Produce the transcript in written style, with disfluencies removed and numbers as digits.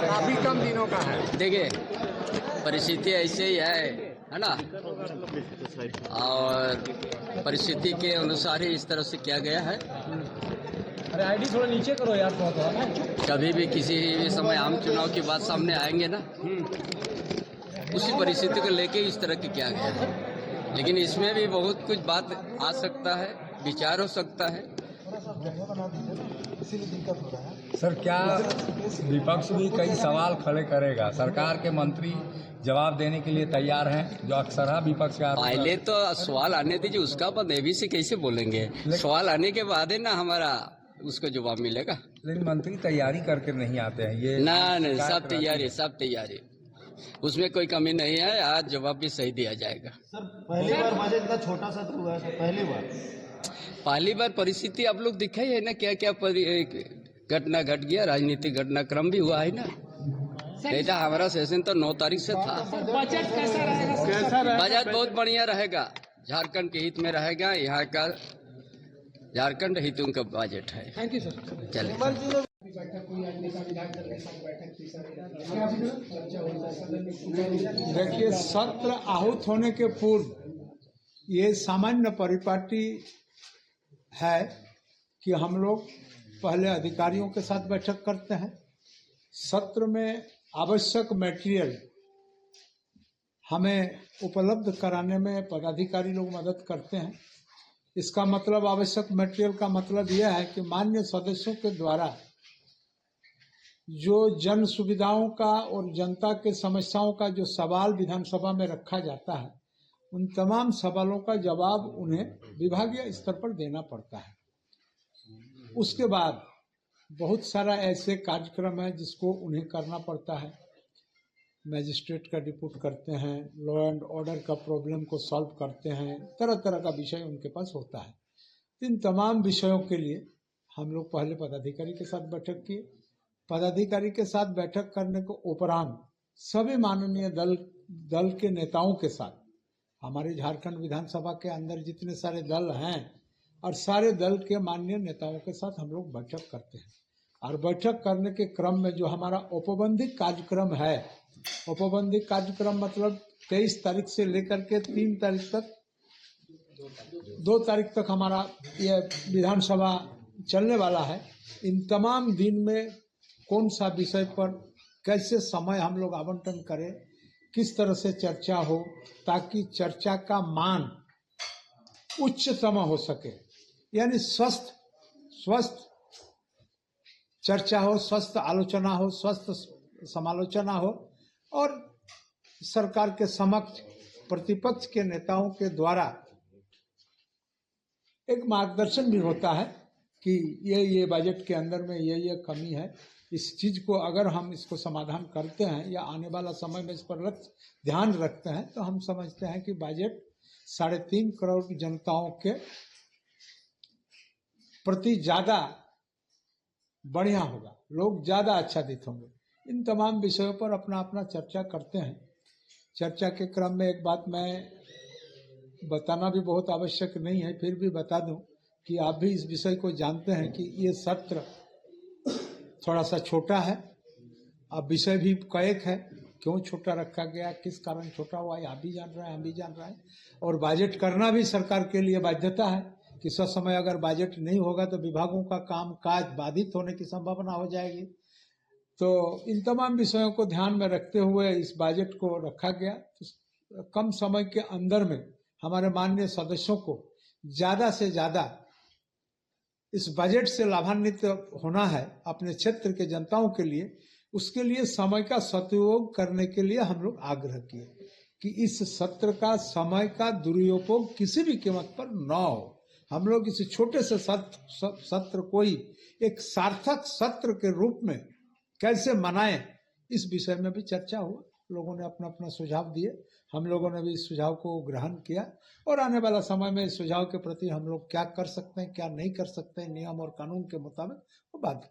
काफी कम दिनों का है। देखिए परिस्थिति ऐसे ही है ना, और परिस्थिति के अनुसार ही इस तरह से किया गया है। अरे आईडी थोड़ा नीचे करो यार, कभी भी किसी भी समय आम चुनाव की बात सामने आएंगे ना, उसी परिस्थिति को लेके इस तरह की किया गया है। लेकिन इसमें भी बहुत कुछ बात आ सकता है, विचार हो सकता है। सर, क्या विपक्ष भी कई सवाल खड़े करेगा? सरकार के मंत्री जवाब देने के लिए तैयार हैं, जो अक्सर विपक्ष का। पहले तो सवाल आने दीजिए, उसका बाद एबी से कैसे बोलेंगे? सवाल आने के बाद है ना हमारा उसको जवाब मिलेगा। लेकिन मंत्री तैयारी करके नहीं आते हैं ये। ना नहीं, सब तैयारी, उसमें कोई कमी नहीं है। आज जवाब भी सही दिया जाएगा। सर पहली बार बजट इतना छोटा सत्र हुआ है सर, पहली बार परिस्थिति आप लोग दिखाई है ना, क्या क्या घटना घट गया, राजनीतिक घटनाक्रम भी हुआ है ना। ऐसा हमारा सेशन तो 9 तारीख से था। बजट कैसा रहेगा? बजट बहुत बढ़िया रहेगा, झारखंड के हित में रहेगा। यहाँ का झारखंड हितों का बजट है। Thank you sir. चलिए। देखिए, सत्र आहूत होने के पूर्व ये सामान्य परिपाटी है कि हम लोग पहले अधिकारियों के साथ बैठक करते हैं। सत्र में आवश्यक मटेरियल हमें उपलब्ध कराने में पदाधिकारी लोग मदद करते हैं। इसका मतलब, आवश्यक मटेरियल का मतलब यह है कि माननीय सदस्यों के द्वारा जो जन सुविधाओं का और जनता के समस्याओं का जो सवाल विधानसभा में रखा जाता है, उन तमाम सवालों का जवाब उन्हें विभागीय स्तर पर देना पड़ता है। उसके बाद बहुत सारा ऐसे कार्यक्रम है जिसको उन्हें करना पड़ता है। मैजिस्ट्रेट का रिपोर्ट करते हैं, लॉ एंड ऑर्डर का प्रॉब्लम को सॉल्व करते हैं, तरह तरह का विषय उनके पास होता है। इन तमाम विषयों के लिए हम लोग पहले पदाधिकारी के साथ बैठक किए। पदाधिकारी के साथ बैठक करने को उपरांत सभी माननीय दल के नेताओं के साथ, हमारे झारखंड विधानसभा के अंदर जितने सारे दल हैं और सारे दल के माननीय नेताओं के साथ हम लोग बैठक करते हैं। और बैठक करने के क्रम में जो हमारा औपबंधिक कार्यक्रम है, औपबंधिक कार्यक्रम मतलब 23 तारीख से लेकर के 3 तारीख तक, 2 तारीख तक हमारा ये विधानसभा चलने वाला है। इन तमाम दिन में कौन सा विषय पर कैसे समय हम लोग आवंटन करें, किस तरह से चर्चा हो ताकि चर्चा का मान उच्चतम हो सके, यानी स्वस्थ चर्चा हो, स्वस्थ आलोचना हो, स्वस्थ समालोचना हो, और सरकार के समक्ष प्रतिपक्ष के नेताओं के द्वारा एक मार्गदर्शन भी होता है कि ये बजट के अंदर में ये कमी है, इस चीज को अगर हम इसको समाधान करते हैं या आने वाला समय में इस पर ध्यान रखते हैं तो हम समझते हैं कि बजट 3.5 करोड़ की जनताओं के प्रति ज्यादा बढ़िया होगा, लोग ज्यादा आच्छादित होंगे। इन तमाम विषयों पर अपना अपना चर्चा करते हैं। चर्चा के क्रम में एक बात मैं बताना भी बहुत आवश्यक नहीं है, फिर भी बता दूं कि आप भी इस विषय को जानते हैं कि ये सत्र थोड़ा सा छोटा है। अब विषय भी कएक है, क्यों छोटा रखा गया, किस कारण छोटा हुआ, आप भी जान रहे हैं, हम भी जान रहे हैं। और बजट करना भी सरकार के लिए बाध्यता है कि समय अगर बजट नहीं होगा तो विभागों का काम काज बाधित होने की संभावना हो जाएगी। तो इन तमाम विषयों को ध्यान में रखते हुए इस बजट को रखा गया। तो कम समय के अंदर में हमारे माननीय सदस्यों को ज्यादा से ज्यादा इस बजट से लाभान्वित होना है अपने क्षेत्र के जनताओं के लिए। उसके लिए समय का सदुपयोग करने के लिए हम लोग आग्रह किए कि इस सत्र का समय का दुरुपयोग किसी भी कीमत पर न हो। हम लोग इस छोटे से सत्र को ही एक सार्थक सत्र के रूप में कैसे मनाएं, इस विषय में भी चर्चा हुआ। लोगों ने अपना अपना सुझाव दिए, हम लोगों ने भी इस सुझाव को ग्रहण किया और आने वाला समय में इस सुझाव के प्रति हम लोग क्या कर सकते हैं, क्या नहीं कर सकते हैं, नियम और कानून के मुताबिक वो बात